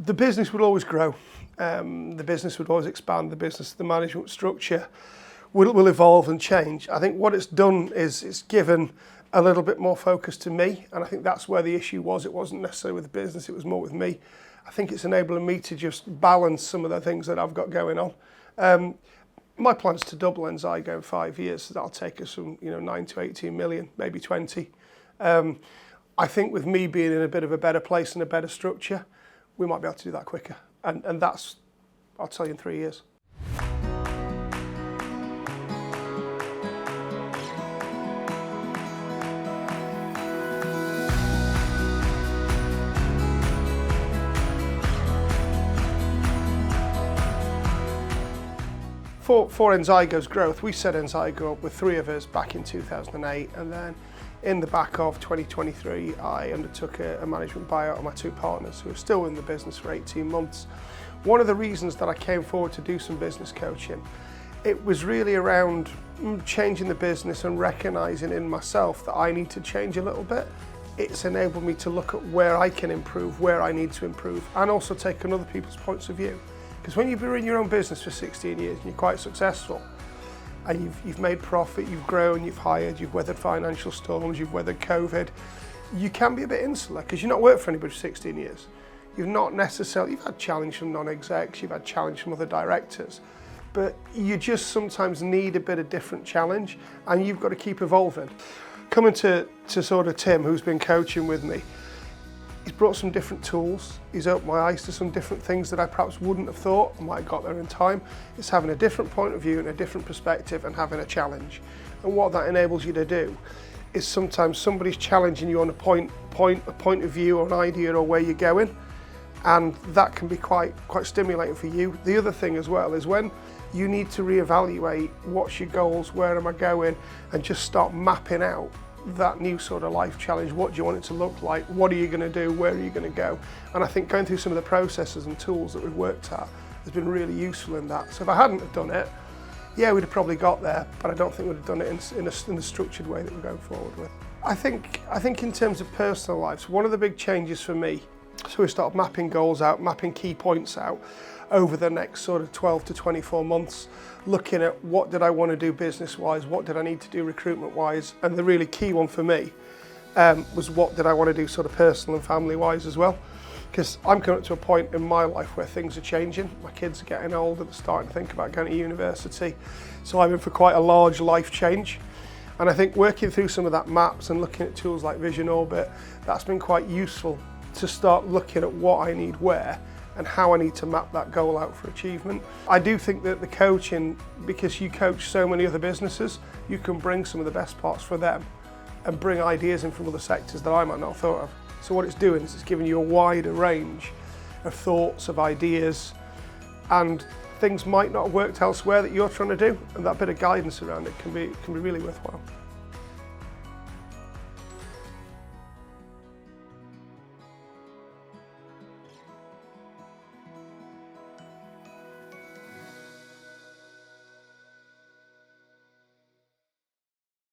The business would always grow. The business would always expand. The management structure will evolve and change. I think what it's done is it's given a little bit more focus to me, and I think that's where the issue was. It wasn't necessarily with the business, it was more with me. I think it's enabling me to just balance some of the things that I've got going on. My plan is to double Enzygo in 5 years, so that'll take us from 9 to 18 million, maybe 20. I think with me being in a bit of a better place and a better structure, we might be able to do that quicker. And that's, I'll tell you, in 3 years. For Enzygo's growth, we set Enzygo up with 3 of us back in 2008, and then in the back of 2023, I undertook a management buyout of my 2 partners who are still in the business for 18 months. One of the reasons that I came forward to do some business coaching, it was really around changing the business and recognising in myself that I need to change a little bit. It's enabled me to look at where I can improve, where I need to improve, and also take on other people's points of view. Because when you've been in your own business for 16 years and you're quite successful, and you've made profit, you've grown, you've hired, you've weathered financial storms, you've weathered COVID, you can be a bit insular because you've not worked for anybody for 16 years. You've had challenge from non-execs, you've had challenge from other directors, but you just sometimes need a bit of different challenge, and you've got to keep evolving. Coming to sort of Tim, who's been coaching with me, he's brought some different tools. He's opened my eyes to some different things that I perhaps wouldn't have thought. I might have got there in time. It's having a different point of view and a different perspective and having a challenge. And what that enables you to do is sometimes somebody's challenging you on a point of view or an idea or where you're going. And that can be quite stimulating for you. The other thing as well is when you need to reevaluate what's your goals, where am I going, and just start mapping out that new sort of life challenge. What do you want it to look like? What are you going to do? Where are you going to go? And I think going through some of the processes and tools that we've worked at has been really useful in that. So if I hadn't have done it, yeah, we'd have probably got there, but I don't think we'd have done it in a structured way that we're going forward with. I think in terms of personal lives, one of the big changes for me, so we started mapping goals out, mapping key points out over the next sort of 12 to 24 months, looking at what did I want to do business-wise, what did I need to do recruitment-wise, and the really key one for me was what did I want to do sort of personal and family-wise as well. Because I'm coming up to a point in my life where things are changing. My kids are getting older, they're starting to think about going to university. So I'm in for quite a large life change. And I think working through some of that maps and looking at tools like Vision Orbit, that's been quite useful to start looking at what I need where and how I need to map that goal out for achievement. I do think that the coaching, because you coach so many other businesses, you can bring some of the best parts for them and bring ideas in from other sectors that I might not have thought of. So what it's doing is it's giving you a wider range of thoughts, of ideas, and things might not have worked elsewhere that you're trying to do, and that bit of guidance around it can be really worthwhile.